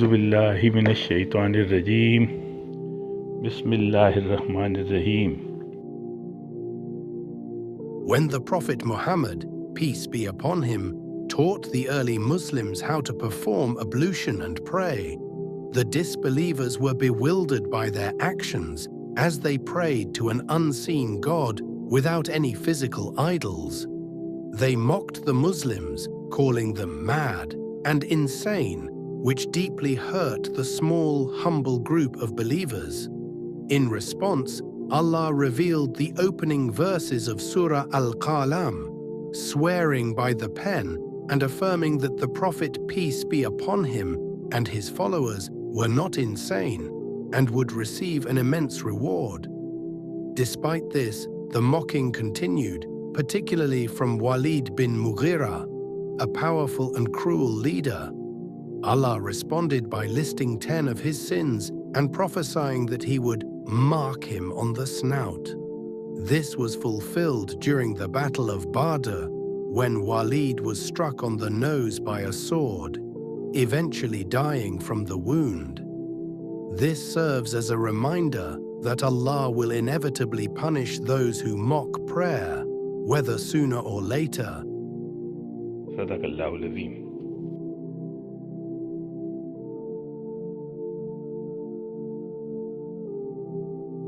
A'udhu billahi minash shaitanir rajim. Bismillahir Rahmanir Rahim. When the Prophet Muhammad, peace be upon him, taught the early Muslims how to perform ablution and pray, the disbelievers were bewildered by their actions as they prayed to an unseen God without any physical idols. They mocked the Muslims, calling them mad and insane, which deeply hurt the small, humble group of believers. In response, Allah revealed the opening verses of Surah Al-Qalam, swearing by the pen and affirming that the Prophet, peace be upon him, and his followers were not insane and would receive an immense reward. Despite this, the mocking continued, particularly from Waleed bin Mughaira, a powerful and cruel leader. Allah responded by listing 10 of his sins and prophesying that he would mark him on the snout. This was fulfilled during the Battle of Badr, when Waleed was struck on the nose by a sword, eventually dying from the wound. This serves as a reminder that Allah will inevitably punish those who mock prayer, whether sooner or later. Sadaqallahul Azim.